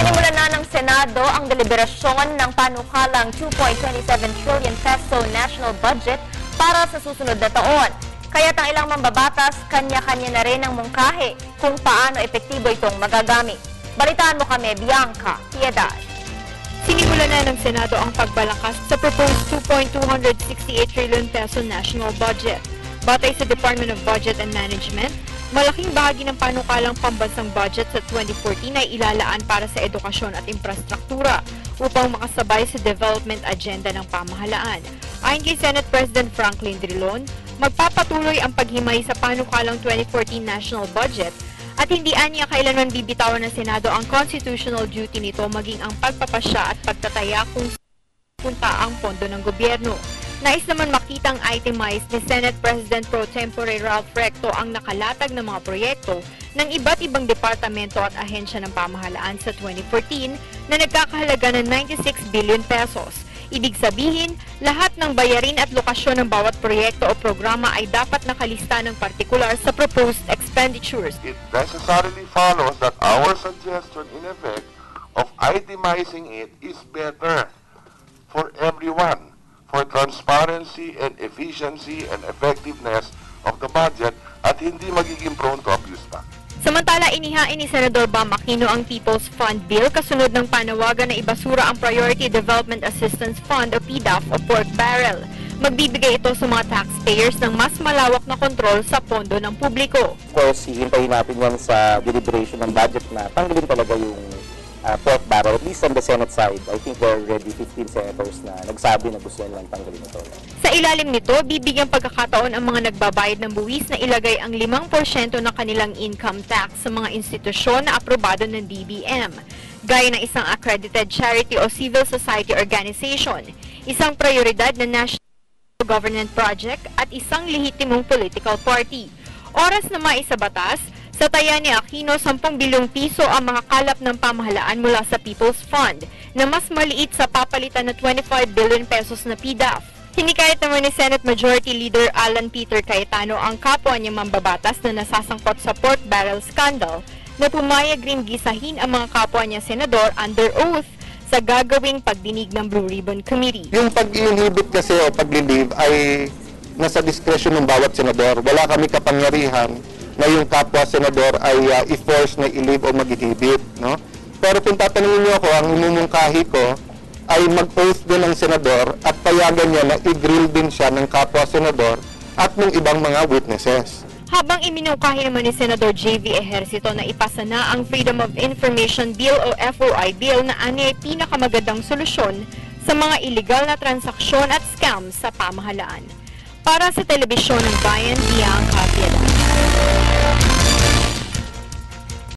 Sinimulan na ng Senado ang deliberasyon ng panukalang 2.27 trillion peso national budget para sa susunod na taon. Kaya't ang ilang mambabatas, kanya-kanya na rin ang mungkahi kung paano epektibo itong magagamit. Balitaan mo kami, Bianca Piedad. Sinimulan na ng Senado ang pagbalangkas sa proposed 2.268 trillion peso national budget. Batay sa Department of Budget and Management, malaking bahagi ng panukalang pambansang budget sa 2014 ay ilalaan para sa edukasyon at infrastruktura upang makasabay sa development agenda ng pamahalaan. Ayon kay Senate President Franklin Drilon, magpapatuloy ang paghimay sa panukalang 2014 national budget at hindi aniya kailanman bibitawan ng Senado ang constitutional duty nito maging ang pagpapasya at pagtataya kung punta ang pondo ng gobyerno. Nais naman makitang itemized ni Senate President Pro Tempore Ralph Recto ang nakalatag ng mga proyekto ng iba't ibang departamento at ahensya ng pamahalaan sa 2014 na nagkakahalaga ng 96 billion pesos. Ibig sabihin, lahat ng bayarin at lokasyon ng bawat proyekto o programa ay dapat nakalista ng partikular sa proposed expenditures. It necessarily follows that our suggestion in effect of itemizing it is better for everyone, for transparency and efficiency and effectiveness of the budget at hindi magiging prone to abuse pa. Samantala, inihain ni Senador Bam Aquino ang People's Fund Bill kasunod ng panawagan na ibasura ang Priority Development Assistance Fund o PDAF o pork barrel. Magbibigay ito sa mga taxpayers ng mas malawak na kontrol sa pondo ng publiko. Of course, hihintayin natin yan sa deliberation ng budget na tanggalin talaga yung pork barrel. At least on the Senate side, I think there are already 15 senators na nagsabi na gusto nilang tanggalin ito. Sa ilalim nito, bibigyang pagkakataon ang mga nagbabayad ng buwis na ilagay ang 5% ng kanilang income tax sa mga institusyon na aprobado ng DBM, gaya ng isang accredited charity o civil society organization, isang prioridad na national government project at isang lehitimong political party. Oras na maisabatas, sa taya ni Aquino, 10 bilyong piso ang makakalap ng pamahalaan mula sa People's Fund na mas maliit sa papalitan na 25 billion pesos na PDAF. Hinikayat naman ni Senate Majority Leader Alan Peter Cayetano ang kapwa niyang mambabatas na nasasangkot sa pork barrel scandal na pumayag rin gisahin ang mga kapwa niya senador under oath sa gagawing pagdinig ng Blue Ribbon Committee. Yung pag-inhibit kasi o pag-relieve ay nasa discretion ng bawat senador. Wala kami kapangyarihan na yung kapwa senador ay i-force na i-leave o mag-inhibit, no? Pero kung tatanungin niyo ako, ang imumungkahi ko ay mag-oath din ng senador at payagan niya na i-grill din siya ng kapwa senador at ng ibang mga witnesses. Habang iminungkahi naman ni Senador J.V. Ejercito na ipasa na ang Freedom of Information Bill o FOI Bill na ani ay pinakamagandang solusyon sa mga iligal na transaksyon at scams sa pamahalaan. Para sa Telebisyon ng Bayan, Bianca